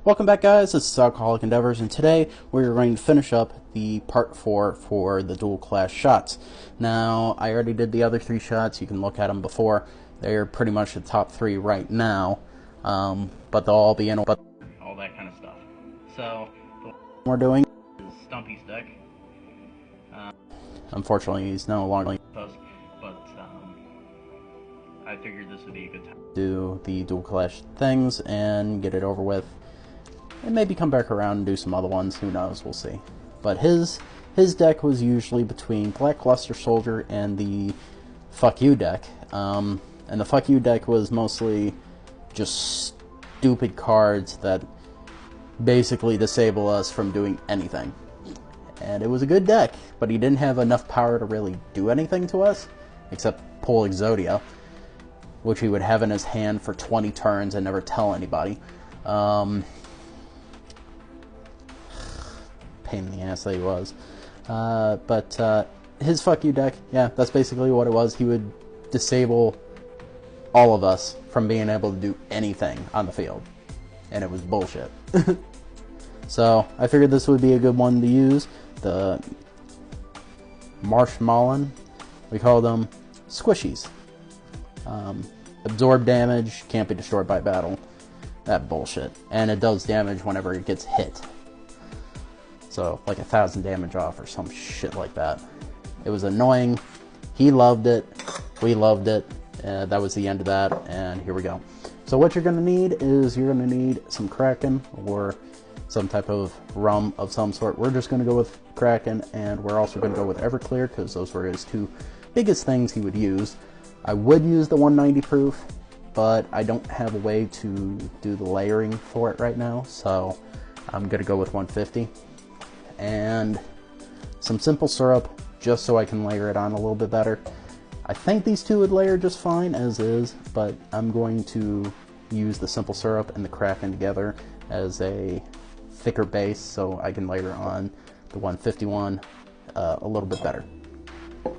Welcome back, guys. This is Alcoholic Endeavors, and today we're going to finish up the part 4 for the Duel Clash Shots. Now, I already did the other 3 shots. You can look at them before. They're pretty much the top 3 right now, but they'll all be in all that kind of stuff. So, the one we're doing is Stumpy's deck. Unfortunately, he's no longer with us, but I figured this would be a good time to do the Duel Clash things and get it over with. And maybe come back around and do some other ones, who knows, we'll see. But his deck was usually between Lackluster Soldier and the Fuck You deck. And the Fuck You deck was mostly just stupid cards that basically disable us from doing anything. And it was a good deck, but he didn't have enough power to really do anything to us, except pull Exodia, which he would have in his hand for 20 turns and never tell anybody. Pain in the ass that he was. But his Fuck You deck, yeah, that's basically what it was. He would disable all of us from being able to do anything on the field. And it was bullshit. So, I figured this would be a good one to use. The Marshmallow, we call them Squishies. Absorb damage, can't be destroyed by battle. That bullshit. And it does damage whenever it gets hit. So, like 1,000 damage off or some shit like that. It was annoying. He loved it. We loved it. That was the end of that, and here we go. So what you're going to need is you're going to need some Kraken or some type of rum of some sort. We're just going to go with Kraken, and we're also going to go with Everclear because those were his 2 biggest things he would use. I would use the 190 proof, but I don't have a way to do the layering for it right now, so I'm going to go with 150. And some simple syrup, just so I can layer it on a little bit better. I think these 2 would layer just fine as is, but I'm going to use the simple syrup and the Kraken together as a thicker base so I can layer on the 151 a little bit better.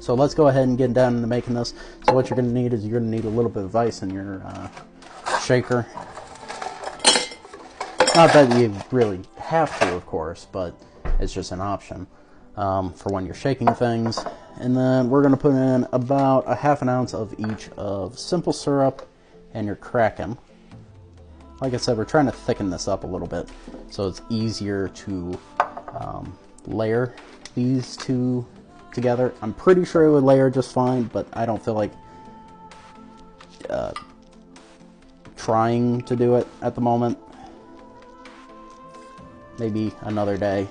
So let's go ahead and get down into making this. So what you're going to need is you're going to need a little bit of ice in your shaker. Not that you really have to, of course, but it's just an option for when you're shaking things. And then we're going to put in about a ½ ounce of each of simple syrup and your Kraken. Like I said, we're trying to thicken this up a little bit so it's easier to layer these 2 together. I'm pretty sure it would layer just fine, but I don't feel like trying to do it at the moment. Maybe another day,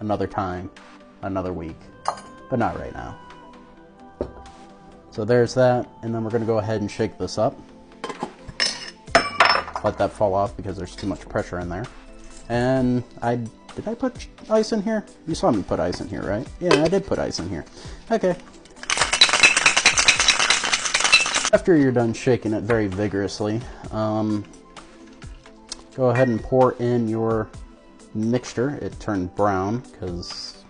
another time, another week, but not right now. So there's that, and then we're going to go ahead and shake this up. Let that fall off because there's too much pressure in there. And did I put ice in here? You saw me put ice in here, right? Yeah, I did put ice in here. Okay. After you're done shaking it very vigorously, go ahead and pour in your mixture. It turned brown because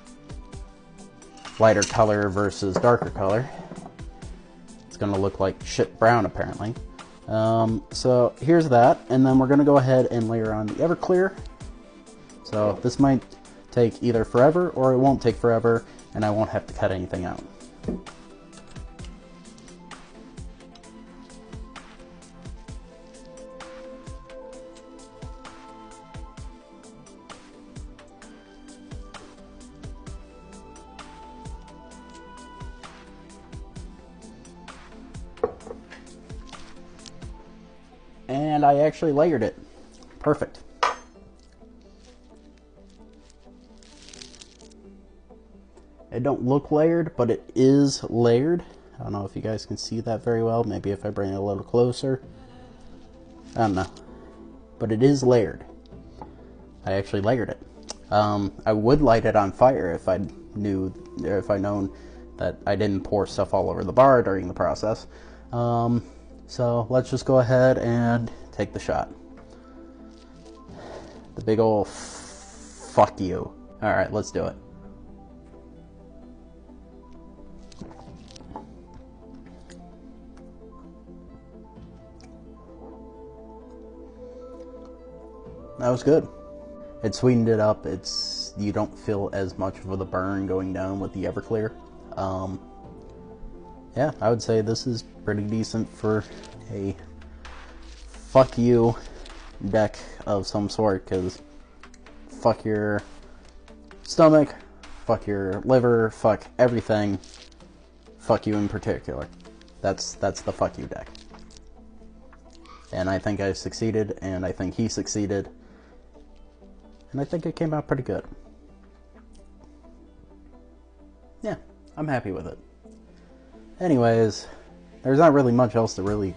lighter color versus darker color. It's going to look like shit brown apparently. So here's that, and then we're going to go ahead and layer on the Everclear. So this might take either forever or it won't take forever, and I won't have to cut anything out. And I actually layered it. Perfect. It don't look layered, but it is layered. I don't know if you guys can see that very well. Maybe if I bring it a little closer. I don't know. But it is layered. I actually layered it. I would light it on fire if I known that I didn't pour stuff all over the bar during the process. So let's just go ahead and take the shot. The big ol' fuck you. Alright, let's do it. That was good. It sweetened it up. You don't feel as much of the burn going down with the Everclear. Yeah, I would say this is pretty decent for a fuck you deck of some sort, because fuck your stomach, fuck your liver, fuck everything, fuck you in particular. That's the fuck you deck. And I think I succeeded, and I think he succeeded, and I think it came out pretty good. Yeah, I'm happy with it. Anyways, there's not really much else to really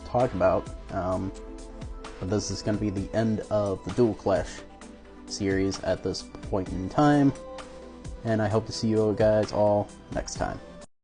talk about, but this is going to be the end of the Duel Clash series at this point in time, and I hope to see you guys all next time.